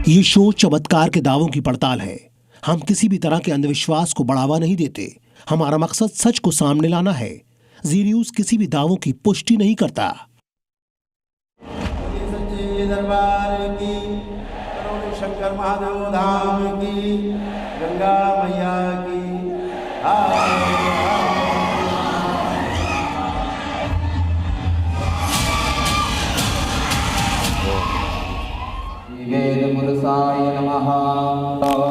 ये शो चमत्कार के दावों की पड़ताल है। हम किसी भी तरह के अंधविश्वास को बढ़ावा नहीं देते। हमारा मकसद सच को सामने लाना है। जी न्यूज़ किसी भी दावों की पुष्टि नहीं करता। सच्चे दरबार की, करोड़ शंकर महादेव धाम की, गंगा मैया की। वेदपुरुषाय नमः।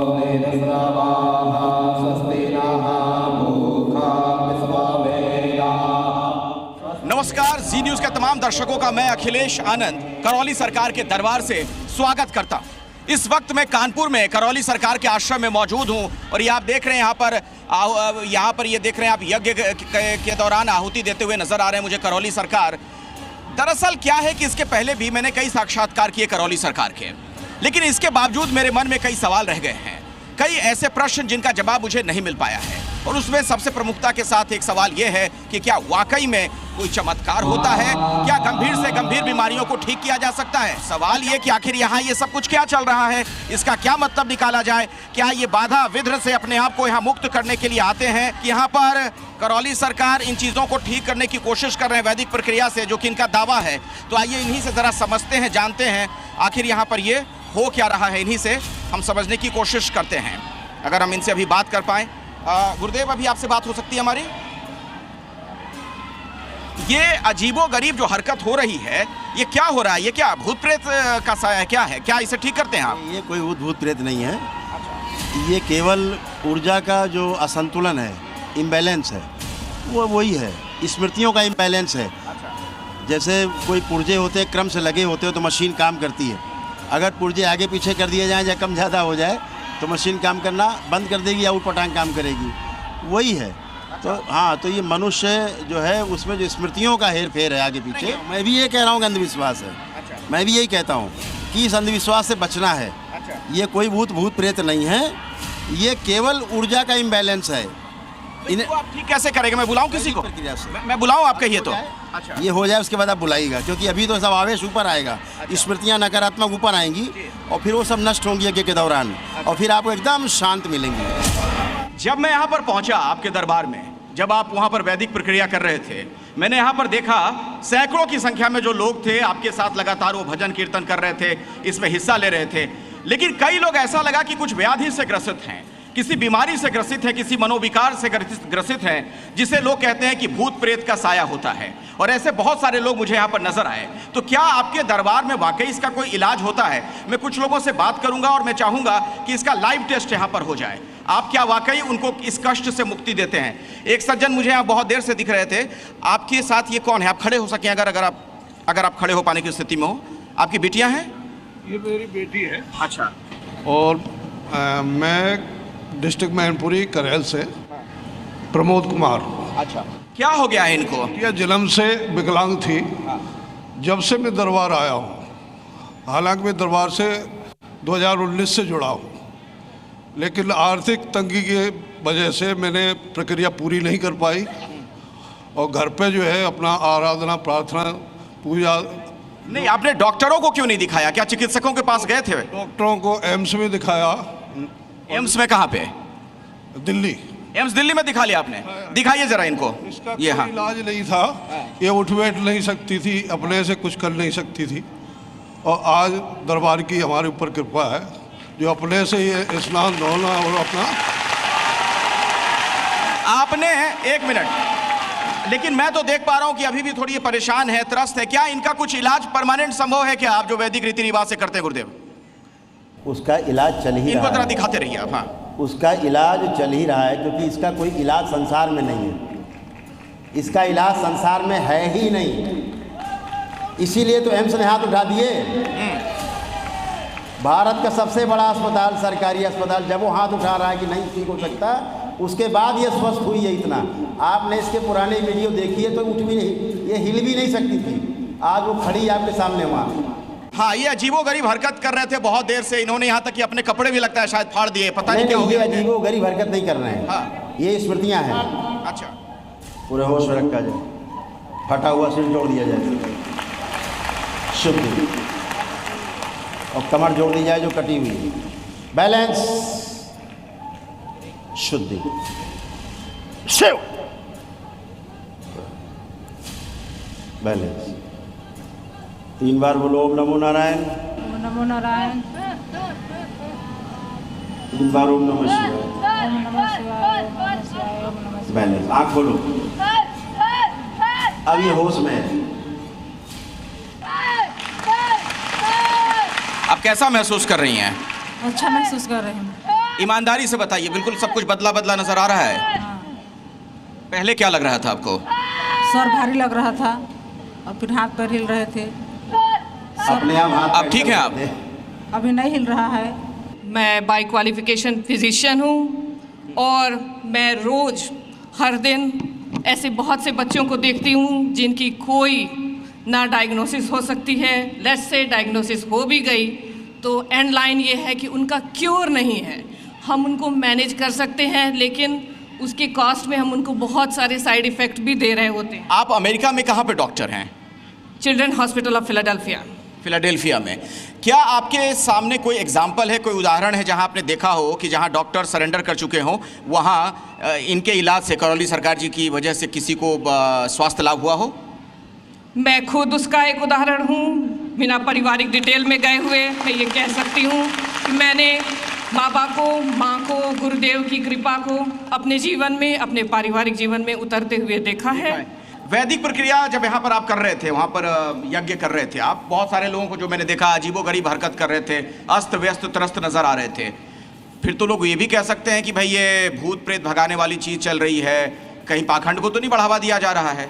वेदश्रवाः स्वस्ति नः मूर्खा विश्ववेदाः। नमस्कार, जी न्यूज़ के तमाम दर्शकों का मैं अखिलेश आनंद करौली सरकार के दरबार से स्वागत करता हूं। इस वक्त मैं कानपुर में करौली सरकार के आश्रम में मौजूद हूं और ये आप देख रहे हैं यहाँ पर ये देख रहे हैं आप यज्ञ के दौरान आहुति देते हुए नजर आ रहे हैं मुझे करौली सरकार। दरअसल क्या है कि इसके पहले भी मैंने कई साक्षात्कार किए करौली सरकार के, लेकिन इसके बावजूद मेरे मन में कई सवाल रह गए हैं, कई ऐसे प्रश्न जिनका जवाब मुझे नहीं मिल पाया है। और उसमें सबसे प्रमुखता के साथ एक सवाल यह है कि क्या वाकई में कोई चमत्कार होता है? क्या गंभीर से गंभीर बीमारियों को ठीक किया जा सकता है? सवाल ये कि आखिर यहाँ ये सब कुछ क्या चल रहा है, इसका क्या मतलब निकाला जाए? क्या ये बाधा विघ्न से अपने आप को यहाँ मुक्त करने के लिए आते हैं कि यहाँ पर करौली सरकार इन चीज़ों को ठीक करने की कोशिश कर रहे हैं वैदिक प्रक्रिया से, जो कि इनका दावा है? तो आइए इन्हीं से ज़रा समझते हैं, जानते हैं आखिर यहाँ पर ये हो क्या रहा है। इन्हीं से हम समझने की कोशिश करते हैं। अगर हम इनसे अभी बात कर पाएँ। गुरुदेव, अभी आपसे बात हो सकती है हमारी? ये अजीबोगरीब जो हरकत हो रही है, ये क्या हो रहा है? ये क्या भूत प्रेत का साया है? क्या है? क्या इसे ठीक करते हैं आप? ये कोई भूत प्रेत नहीं है। ये केवल ऊर्जा का जो असंतुलन है, इम्बैलेंस है, वो वही है। स्मृतियों का इम्बैलेंस है। जैसे कोई पुर्जे होते हैं, क्रम से लगे होते हो तो मशीन काम करती है। अगर पुर्जे आगे पीछे कर दिए जाएँ या कम ज़्यादा हो जाए तो मशीन काम करना बंद कर देगी या ऊटपटांग काम करेगी, वही है। तो हाँ, तो ये मनुष्य जो है उसमें जो स्मृतियों का हेर फेर है आगे पीछे, मैं भी ये कह रहा हूँ कि अंधविश्वास है। मैं भी यही कहता हूँ कि इस अंधविश्वास से बचना है। ये कोई भूत प्रेत नहीं है, ये केवल ऊर्जा का इम्बैलेंस है। इन्हें आप ठीक कैसे करेंगे? मैं बुलाऊं किसी को? मैं बुलाऊं? आप कहिए तो। अच्छा, ये हो जाए उसके बाद आप बुलाइएगा, क्योंकि अभी तो सब आवेश ऊपर आएगा। स्मृतियाँ नकारात्मक ऊपर आएंगी और फिर वो सब नष्ट होंगी यज्ञ के दौरान, और फिर आपको एकदम शांत मिलेंगी। जब मैं यहाँ पर पहुँचा आपके दरबार में, जब आप वहाँ पर वैदिक प्रक्रिया कर रहे थे, मैंने यहाँ पर देखा सैकड़ों की संख्या में जो लोग थे आपके साथ लगातार वो भजन कीर्तन कर रहे थे, इसमें हिस्सा ले रहे थे। लेकिन कई लोग ऐसा लगा कि कुछ व्याधि से ग्रसित हैं, किसी बीमारी से ग्रसित है, किसी मनोविकार से ग्रसित हैं, जिसे लोग कहते हैं कि भूत प्रेत का साया होता है। और ऐसे बहुत सारे लोग मुझे यहाँ पर नजर आए। तो क्या आपके दरबार में वाकई इसका कोई इलाज होता है? मैं कुछ लोगों से बात करूंगा और मैं चाहूंगा कि इसका लाइव टेस्ट यहाँ पर हो जाए। आप क्या वाकई उनको इस कष्ट से मुक्ति देते हैं? एक सज्जन मुझे यहाँ बहुत देर से दिख रहे थे। आपके साथ ये कौन है? आप खड़े हो सकें अगर आप खड़े हो पाने की स्थिति में हो। आपकी बेटियाँ हैं? ये मेरी बेटी है। अच्छा। और मैं डिस्ट्रिक्ट मैनपुरी करेल से प्रमोद कुमार। अच्छा, क्या हो गया है इनको? यह जन्म से विकलांग थी। जब से मैं दरबार आया हूँ, हालांकि मैं दरबार से 2019 से जुड़ा हूँ, लेकिन आर्थिक तंगी की वजह से मैंने प्रक्रिया पूरी नहीं कर पाई और घर पे जो है अपना आराधना, प्रार्थना, पूजा। नहीं, आपने डॉक्टरों को क्यों नहीं दिखाया? क्या चिकित्सकों के पास गए थे? डॉक्टरों को एम्स में दिखाया। एम्स में कहाँ पे? दिल्ली। एम्स दिल्ली में दिखा लिया आपने? दिखाइए जरा इनको। इसका ये कोई इलाज नहीं था। ये उठ बैठ नहीं सकती थी, अपने से कुछ कर नहीं सकती थी, और आज दरबार की हमारे ऊपर कृपा है, जो अपने से ये स्नान धोना और अपना। आपने एक मिनट, लेकिन मैं तो देख पा रहा हूं कि अभी भी थोड़ी परेशान है, त्रस्त है। क्या इनका कुछ इलाज परमानेंट संभव है क्या? आप जो वैदिक रीति रिवाज से करते हैं गुरुदेव, उसका इलाज चल ही रहा है। इनको जरा दिखाते रहिए आप। हाँ, उसका इलाज चल ही रहा है, क्योंकि इसका कोई इलाज संसार में नहीं है। इसका इलाज संसार में है ही नहीं, इसीलिए तो एम्स ने हाथ उठा दिए। भारत का सबसे बड़ा अस्पताल, सरकारी अस्पताल, जब वो हाथ उठा रहा है कि नहीं ठीक हो सकता, उसके बाद ये स्वस्थ हुई है। इतना आपने इसके पुराने वीडियो देखी है तो उठ भी नहीं, ये हिल भी नहीं सकती थी। आज वो खड़ी आपके सामने वहाँ। हाँ, ये अजीबोगरीब हरकत कर रहे थे बहुत देर से। इन्होंने यहाँ तक कि अपने कपड़े भी लगता है शायद फाड़ दिए, पता नहीं क्या हो गया। अजीबोगरीब हरकत नहीं कर रहे हैं। हाँ, ये स्मृतियाँ हैं। अच्छा, पूरे होश में रखा जाए, फटा हुआ सिर जोड़ दिया जाए, शुद्ध। और कमर जोड़ दी जाए जो कटी हुई है। बैलेंस, शुद्धि, शिव, बैलेंस। 3 बार बोलो ओम नमो नारायण। ओम नमो नारायण। 3 बार ओम नमः शिवाय। ओम नमः शिवाय। ओम नमः शिवाय। ओम नमः शिवाय। बैलेंस। आँख खोलो। अब ये होश में है। आप कैसा महसूस कर रही हैं? अच्छा महसूस कर रही हूँ। ईमानदारी से बताइए, बिल्कुल सब कुछ बदला बदला नजर आ रहा है। पहले क्या लग रहा था आपको? सर भारी लग रहा था और फिर हाथ पैर हिल रहे थे। अपने आप हाथ अब ठीक है आप? अभी नहीं हिल रहा है। मैं बाय क्वालिफिकेशन फिजिशियन हूँ और मैं रोज़ हर दिन ऐसे बहुत से बच्चों को देखती हूँ जिनकी कोई ना डायग्नोसिस हो सकती है। लेट्स से डायग्नोसिस हो भी गई तो एंड लाइन ये है कि उनका क्योर नहीं है। हम उनको मैनेज कर सकते हैं लेकिन उसके कॉस्ट में हम उनको बहुत सारे साइड इफ़ेक्ट भी दे रहे होते हैं। आप अमेरिका में कहाँ पे डॉक्टर हैं? चिल्ड्रन हॉस्पिटल ऑफ फिलाडेल्फिया में। क्या आपके सामने कोई एग्जाम्पल है, कोई उदाहरण है जहां आपने देखा हो कि जहां डॉक्टर सरेंडर कर चुके हों, वहां इनके इलाज से, करौली सरकार जी की वजह से किसी को स्वास्थ्य लाभ हुआ हो? मैं खुद उसका एक उदाहरण हूँ। बिना पारिवारिक डिटेल में गए हुए मैं ये कह सकती हूँ कि मैंने बाबा को, माँ को, गुरुदेव की कृपा को अपने जीवन में, अपने पारिवारिक जीवन में उतरते हुए देखा है। वैदिक प्रक्रिया जब यहाँ पर आप कर रहे थे, वहाँ पर यज्ञ कर रहे थे आप, बहुत सारे लोगों को जो मैंने देखा अजीबोगरीब हरकत कर रहे थे, अस्त व्यस्त त्रस्त नजर आ रहे थे। फिर तो लोग ये भी कह सकते हैं कि भाई ये भूत प्रेत भगाने वाली चीज़ चल रही है, कहीं पाखंड को तो नहीं बढ़ावा दिया जा रहा है?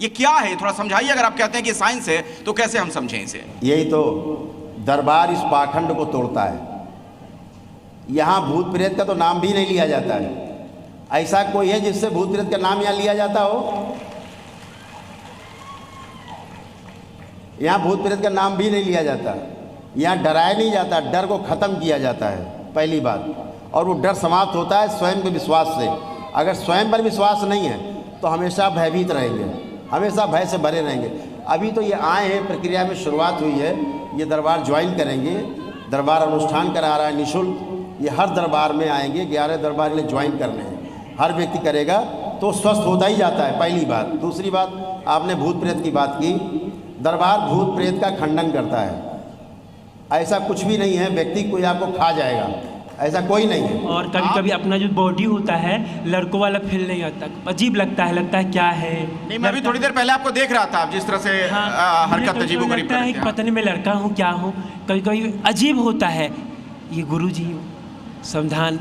ये क्या है, थोड़ा समझाइए। अगर आप कहते हैं कि साइंस है तो कैसे हम समझें इसे? यही तो दरबार इस पाखंड को तोड़ता है। यहाँ भूत प्रेत का तो नाम भी नहीं लिया जाता है। ऐसा कोई है जिससे भूत प्रेत का नाम यहाँ लिया जाता हो? यहाँ भूत प्रेत का नाम भी नहीं लिया जाता। यहाँ डराया नहीं जाता, डर को ख़त्म किया जाता है, पहली बात। और वो डर समाप्त होता है स्वयं के विश्वास से। अगर स्वयं पर विश्वास नहीं है तो हमेशा भयभीत रहेंगे, हमेशा भय से भरे रहेंगे। अभी तो ये आए हैं, प्रक्रिया में शुरुआत हुई है, ये दरबार ज्वाइन करेंगे। दरबार अनुष्ठान करा रहा है निःशुल्क। ये हर दरबार में आएंगे, 11 दरबार इन्हें ज्वाइन करने हैं। हर व्यक्ति करेगा तो स्वस्थ होता ही जाता है, पहली बात। दूसरी बात, आपने भूत प्रेत की बात की। दरबार भूत प्रेत का खंडन करता है। ऐसा कुछ भी नहीं है, व्यक्ति कोई आपको खा जाएगा, ऐसा कोई नहीं है। और कभी कभी अपना जो बॉडी होता है लड़कों वाला फील नहीं आता, अजीब लगता है क्या है। नहीं, मैं भी थोड़ी देर पहले आपको देख रहा था, आप जिस तरह से हरकत अजीबोगरीब कर रहे थे। पता नहीं मैं लड़का हूँ क्या हूँ, कभी कभी अजीब होता है। ये गुरुजी समाधान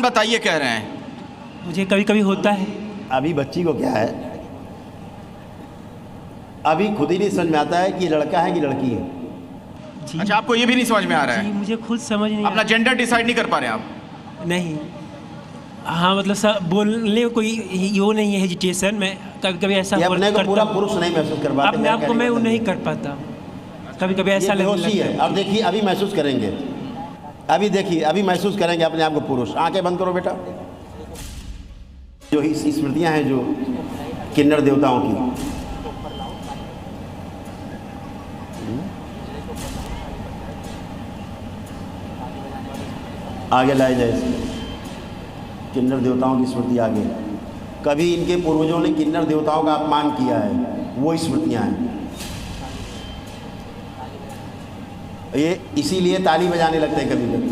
बताइए, कह रहे हैं। मुझे कभी कभी होता है। अभी बच्ची को क्या है, अभी खुद ही नहीं समझ में आता है कि लड़का है कि लड़की है। जी, अच्छा, आपको ये भी नहीं समझ में आ रहा है? मुझे खुद समझ नहीं अपना जेंडर डिसाइड नहीं कर पा रहे आप? नहीं, हाँ मतलब सब बोलने में कोई यो नहीं है हेजिटेशन। मैं कभी कभी ऐसा अपने को पूरा पुरुष नहीं महसूस कर पाते, अपने आप को मैं वो नहीं कर पाता। कभी कभी ऐसा लगता है। अब देखिए, अभी महसूस करेंगे, अभी देखिए, अभी महसूस करेंगे अपने आप को पुरुष। आंखें बंद करो बेटा। जो स्मृतियां हैं जो किन्नर देवताओं की, आगे लाए जाए। किन्नर देवताओं की स्मृति आगे। कभी इनके पूर्वजों ने किन्नर देवताओं का अपमान किया है, वो स्मृतियां हैं। ये इसीलिए ताली बजाने लगते हैं कभी कभी।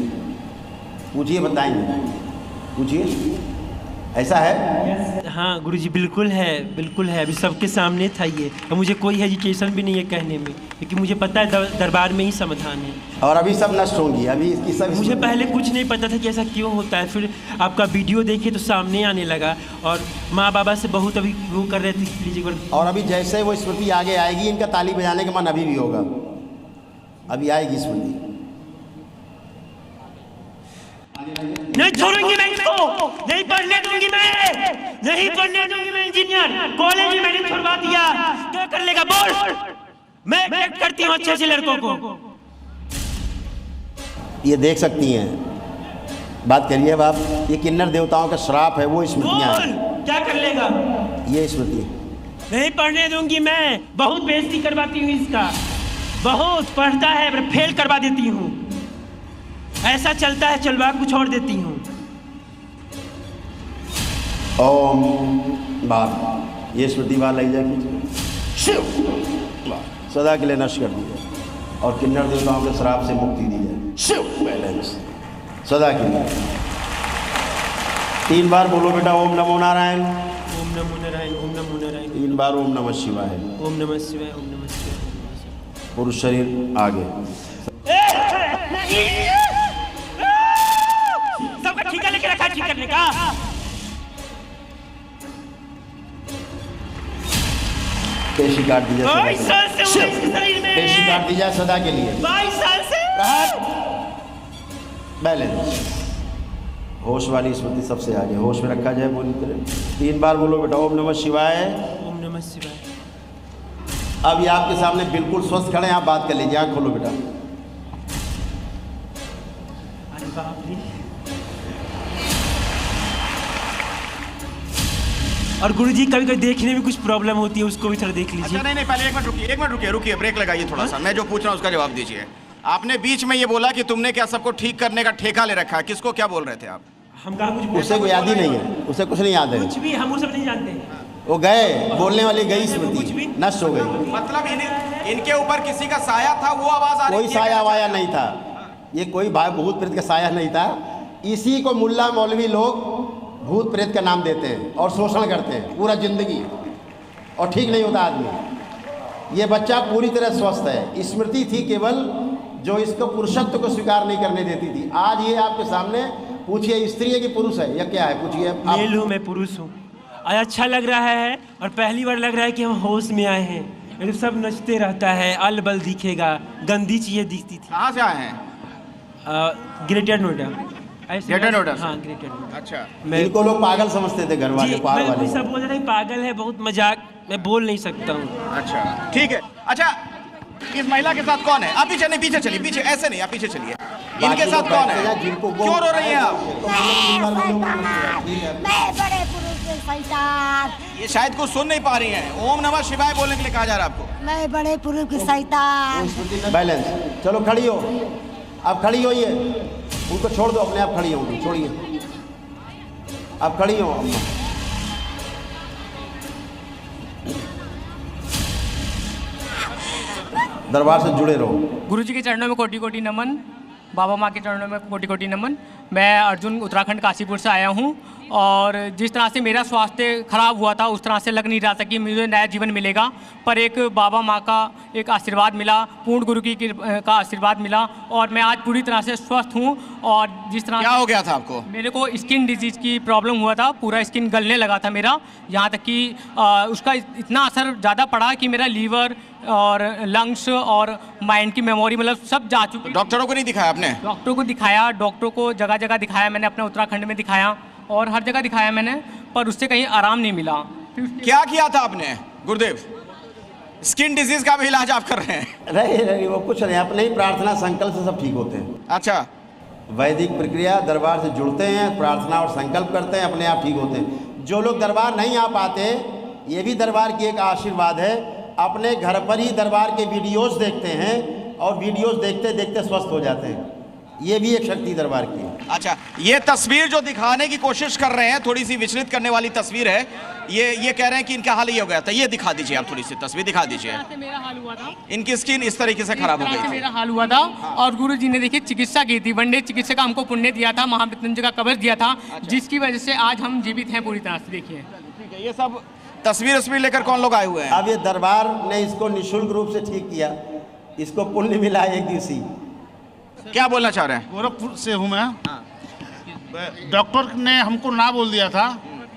पूछिए, बताएंगे, पूछिए, ऐसा है? हाँ गुरुजी, बिल्कुल है। अभी सबके सामने था ये, और मुझे कोई हेजिटेशन भी नहीं है कहने में, क्योंकि मुझे पता है दरबार में ही समाधान है। और अभी सब नष्ट होंगी। अभी इसकी सब, मुझे पहले कुछ नहीं पता था कि ऐसा क्यों होता है। फिर आपका वीडियो देखे तो सामने आने लगा, और माँ बाबा से बहुत अभी वो कर रहे थे प्लीज। और अभी जैसे वो स्मृति आगे आएगी, इनका ताली बजाने का मन अभी भी होगा। अभी आएगी स्मृति। नहीं छोड़ूंगी मैं इसको, नहीं पढ़ने दूंगी मैं इंजीनियर कॉलेज में मैंने छुड़वा दिया। क्या कर लेगा बोल? मैं चेक करती हूँ अच्छे से लड़कों को। ये देख सकती हैं, बात करिए अब आप। ये किन्नर देवताओं का श्राप है, वो स्मृतियाँ हैं। क्या कर लेगा? ये स्मृति नहीं पढ़ने दूंगी मैं, बहुत बेइज्जती करवाती हूँ इसका। बहुत पढ़ता है पर फेल करवा देती हूँ। ऐसा चलता है, चलवा कुछ और देती हूँ। ओम बार ये स्मृति बार लग जाएगी, सदा के लिए नष्ट कर दीजिए और किन्नर देवताओं के श्राप से मुक्ति दी जाए। बैलेंस सदा के लिए 3 बार बोलो बेटा ओम नमो नारायण, ओम नमो नारायण, ओम नमो नारायण, 3 बार ओम नमः शिवाय। ओम नमः शिवाय, ओम नमः शिवाय। पुरुष शरीर आगे। सबका ठीका लेके रखा, ठीक करने का। पेशी काट दीजिए, 22 साल से हूँ इस शरीर में। पेशी काट दीजिए सदा के लिए। 22 साल से। बैलेंस होश वाली स्मृति सबसे आगे, होश में रखा जाए। बोली तरह 3 बार बोलो बेटा ओम नमः शिवाय, ओम नमः शिवाय। अब ये आपके सामने बिल्कुल स्वस्थ खड़े हैं, आप बात कर लीजिए। आँख खोलो बेटा। अरे बाप रे। और गुरुजी कभी कभी देखने में कुछ प्रॉब्लम होती है, उसको भी थोड़ा देख लीजिए। अच्छा नहीं, पहले एक मिनट रुकिए, ब्रेक लगाइए थोड़ा सा। मैं जो पूछ रहा हूँ उसका जवाब दीजिए। आपने बीच में ये बोला कि तुमने क्या सबको ठीक करने का ठेका ले रखा है, किसको क्या बोल रहे थे आप? हम कहा कुछ उसे कोई याद ही नहीं है, उसे कुछ नहीं याद है। कुछ भी हम वो सब नहीं जानते। वो गए, बोलने वाली गई स्मृति, नष्ट हो गई। मतलब इनके ऊपर किसी का साया था, वो आवाज आ रही थी? कोई साया वाया नहीं था, ये कोई भूत प्रेत का साया नहीं था। इसी को मुल्ला मौलवी लोग भूत प्रेत का नाम देते हैं और शोषण करते हैं पूरा जिंदगी, और ठीक नहीं होता आदमी। ये बच्चा पूरी तरह स्वस्थ है। स्मृति थी केवल जो इसको पुरुषत्व को स्वीकार नहीं करने देती थी। आज ये आपके सामने, पूछिए स्त्री है कि पुरुष है या क्या है, पूछिए। मेल हूँ, मैं पुरुष हूँ। आज अच्छा लग रहा है और पहली बार लग रहा है कि हम होश में आए हैं। ये सब नचते रहता है, अल बल दिखेगा, गंदी चीजें दिखती थी। कहाँ से आए हैं? ग्रेटर नोएडा। ग्रेटर नोएडा? हाँ, ग्रेटर नोएडा। अच्छा। इनको लोग पागल समझते थे, घर वाले पार मैं वाले। सब बोल रहे हैं पागल है, बहुत मजाक, मैं बोल नहीं सकता हूँ। अच्छा ठीक है। अच्छा इस महिला के साथ कौन है? आप पीछे नहीं, पीछे चलिए, पीछे ऐसे नहीं, आप पीछे चलिए। इनके साथ कौन है? क्यों रो रही हैं आप? मैं बड़े पुरुष के शैतान। ये शायद कुछ सुन नहीं पा रही हैं। ओम नमः शिवाय बोलने के लिए कहा जा रहा है आपको। मैं बड़े पुरुष के शैतान। बैलेंस। चलो खड़ी हो, आप खड़ी होइए, उनको छोड़ दो, अपने आप खड़ी हो, छोड़िए, आप खड़ी हो। दरबार से जुड़े रहो। गुरुजी के चरणों में कोटि कोटि नमन, बाबा माँ के चरणों में कोटि कोटि नमन। मैं अर्जुन उत्तराखंड काशीपुर से आया हूँ और जिस तरह से मेरा स्वास्थ्य खराब हुआ था उस तरह से लग नहीं रहा था कि मुझे नया जीवन मिलेगा, पर एक बाबा माँ का एक आशीर्वाद मिला, पूर्ण गुरु की का आशीर्वाद मिला और मैं आज पूरी तरह से स्वस्थ हूँ। और जिस तरह क्या हो गया था आपको? मेरे को स्किन डिजीज की प्रॉब्लम हुआ था, पूरा स्किन गलने लगा था मेरा, यहाँ तक कि उसका इतना असर ज़्यादा पड़ा कि मेरा लीवर और लंग्स और माइंड की मेमोरी मतलब सब जा चुकी। डॉक्टरों को नहीं दिखाया आपने? डॉक्टरों को दिखाया, डॉक्टरों को जगह जगह दिखाया मैंने, अपने उत्तराखंड में दिखाया और हर जगह दिखाया मैंने, पर उससे कहीं आराम नहीं मिला। क्या किया था आपने गुरुदेव? स्किन डिजीज का भी इलाज आप कर रहे हैं? नहीं, वो कुछ नहीं, अपने ही प्रार्थना संकल्प से सब ठीक होते हैं। अच्छा, वैदिक प्रक्रिया, दरबार से जुड़ते हैं, प्रार्थना और संकल्प करते हैं, अपने आप ठीक होते हैं। जो लोग दरबार नहीं आ पाते, ये भी दरबार की एक आशीर्वाद है, अपने घर पर ही दरबार के वीडियोस देखते हैं और वीडियोस देखते देखते स्वस्थ हो जाते हैं। ये भी एक शक्ति दरबार की है। अच्छा, ये तस्वीर जो दिखाने की कोशिश कर रहे हैं, थोड़ी सी विचलित करने वाली तस्वीर है। ये कह रहे हैं कि इनका हाल ये हो गया था। ये दिखा दीजिए, आप थोड़ी सी तस्वीर दिखा दीजिए। मेरा हाल हुआ था, इनकी स्किन इस तरीके से खराब हो गई थी। मेरा हाल हुआ था और गुरु जी ने देखिए चिकित्सा की थी, वनडे चिकित्सा का हमको पुण्य दिया था, महामृत्युंजय का कवच दिया था। अच्छा। जिसकी वजह से आज हम जीवित हैं पूरी तरह से। देखिए ठीक है, ये सब तस्वीर लेकर कौन लोग आए हुए हैं? अब ये दरबार ने इसको निःशुल्क रूप से ठीक किया, इसको पुण्य मिला एक दिवसीय। क्या बोलना चाह रहे हैं? गोरखपुर से हूँ मैं। डॉक्टर ने हमको ना बोल दिया था,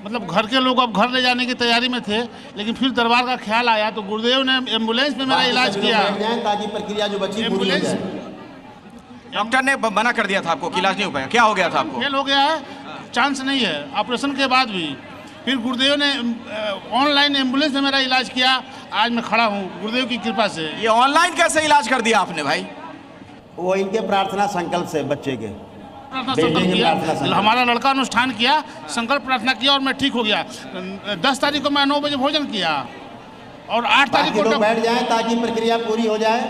मतलब घर के लोग अब घर ले जाने की तैयारी में थे, लेकिन फिर दरबार का ख्याल आया तो गुरुदेव ने एम्बुलेंस में मेरा इलाज किया, ताकि प्रक्रिया जो बची पूरी हो जाए। डॉक्टर ने मना कर दिया था आपको कि इलाज नहीं हो पाया? क्या हो गया था आपको? फेल हो गया है, चांस नहीं है ऑपरेशन के बाद भी। फिर गुरुदेव ने ऑनलाइन एम्बुलेंस में मेरा इलाज किया, आज मैं खड़ा हूँ गुरुदेव की कृपा से। ये ऑनलाइन कैसे इलाज कर दिया आपने भाई? वो इनके प्रार्थना संकल्प से, बच्चे के हमारा लड़का अनुष्ठान किया, संकल्प प्रार्थना किया और मैं ठीक हो गया। 10 तारीख को मैं 9 बजे भोजन किया और 8 तारीख को बैठ जाए ताकि प्रक्रिया पूरी हो जाए।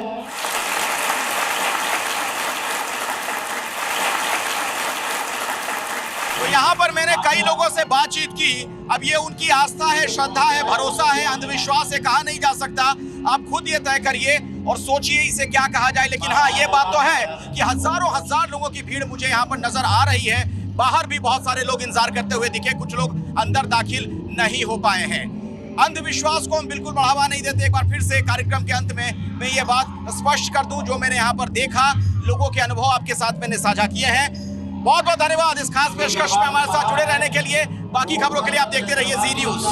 यहाँ पर मैंने कई लोगों से बातचीत की। अब ये उनकी आस्था है, श्रद्धा है, भरोसा है, अंधविश्वास है, कहा नहीं जा सकता। आप खुद ये तय करिए और सोचिए इसे क्या कहा जाए। लेकिन हाँ, ये बात तो है कि हजारों हजार लोगों की भीड़ मुझे यहाँ पर नजर आ रही है। बाहर भी बहुत सारे लोग इंतजार करते हुए दिखे, कुछ लोग अंदर दाखिल नहीं हो पाए हैं। अंधविश्वास को हम बिल्कुल बढ़ावा नहीं देते। एक बार फिर से कार्यक्रम के अंत में मैं ये बात स्पष्ट कर दूं, जो मैंने यहाँ पर देखा, लोगों के अनुभव आपके साथ मैंने साझा किए हैं। बहुत बहुत धन्यवाद इस खास पेशकश में हमारे साथ जुड़े रहने के लिए। बाकी खबरों के लिए आप देखते रहिए जी न्यूज।